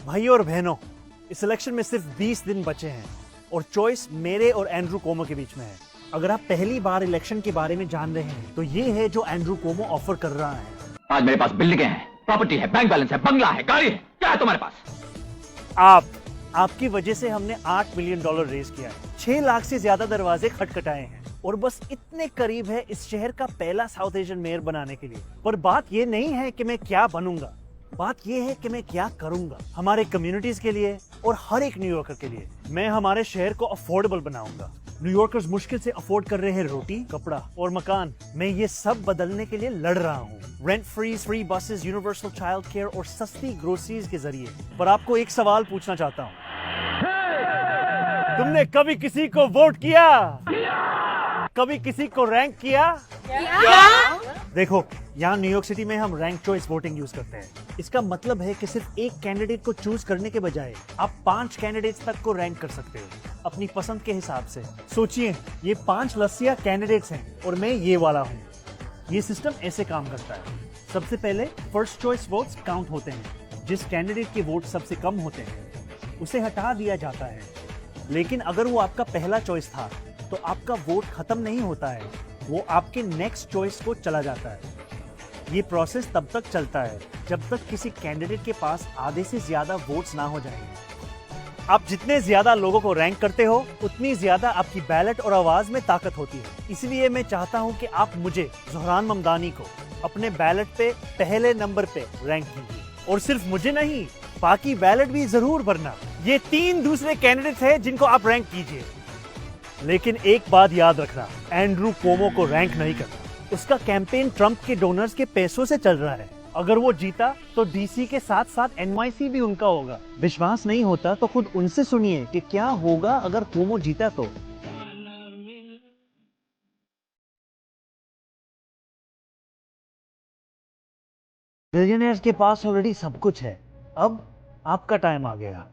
भाइयों और बहनों, इस इलेक्शन में सिर्फ 20 दिन बचे हैं और चॉइस मेरे और एंड्रू कोमो के बीच में है। अगर आप पहली बार इलेक्शन के बारे में जान रहे हैं तो ये है जो एंड्रू कोमो ऑफर कर रहा है। आज मेरे पास बिल्डिंगें हैं, प्रॉपर्टी है, बैंक बैलेंस है, बंगला है, गाड़ी है, क्या है तुम्हारे पास? आपकी वजह से हमने $8 मिलियन रेज किया है, 6 लाख से ज्यादा दरवाजे खटखटाए हैं और बस इतने करीब है इस शहर का पहला साउथ एशियन मेयर बनाने के लिए। पर बात ये नहीं है कि मैं क्या बनूंगा, बात ये है कि मैं क्या करूंगा हमारे कम्युनिटीज के लिए और हर एक न्यूयॉर्कर के लिए। मैं हमारे शहर को अफोर्डेबल बनाऊंगा। न्यूयॉर्कर्स मुश्किल से अफोर्ड कर रहे हैं रोटी, कपड़ा और मकान। मैं ये सब बदलने के लिए लड़ रहा हूँ, rent free buses, universal child care और सस्ती ग्रोसरीज के जरिए। पर आपको एक सवाल पूछना चाहता हूँ, तुमने कभी किसी को वोट किया? कभी किसी को रैंक किया? देखो, यहाँ न्यूयॉर्क सिटी में हम रैंक चॉइस वोटिंग यूज करते हैं। इसका मतलब है कि सिर्फ एक कैंडिडेट को चूज करने के बजाय आप 5 कैंडिडेट्स तक को रैंक कर सकते हो अपनी पसंद के हिसाब से। सोचिए, ये 5 लस्सिया कैंडिडेट्स हैं और मैं ये वाला हूँ। ये सिस्टम ऐसे काम करता है। सबसे पहले फर्स्ट चॉइस वोट्स काउंट होते हैं। जिस कैंडिडेट के वोट सबसे कम होते हैं उसे हटा दिया जाता है। लेकिन अगर वो आपका पहला चॉइस था तो आपका वोट खत्म नहीं होता है, वो आपके नेक्स्ट चॉइस को चला जाता है। ये प्रोसेस तब तक चलता है जब तक किसी कैंडिडेट के पास आधे से ज्यादा वोट्स ना हो जाएं। आप जितने ज्यादा लोगों को रैंक करते हो उतनी ज्यादा आपकी बैलेट और आवाज में ताकत होती है। इसलिए मैं चाहता हूं कि आप मुझे, ज़ोहरान ममदानी को, अपने बैलेट पे पहले नंबर पे रैंक कीजिए। और सिर्फ मुझे नहीं, बाकी बैलेट भी जरूर भरना। ये 3 दूसरे कैंडिडेट्स हैं जिनको आप रैंक कीजिए। लेकिन एक बात याद रखना, एंड्रू कोमो को रैंक नहीं करना। उसका कैंपेन ट्रंप के डोनर्स के पैसों से चल रहा है। अगर वो जीता तो डीसी के साथ साथ एनवाईसी भी उनका होगा। विश्वास नहीं होता तो खुद उनसे सुनिए कि क्या होगा अगर कोमो जीता तो। बिलियनियर्स के पास ऑलरेडी सब कुछ है, अब आपका टाइम आ गया।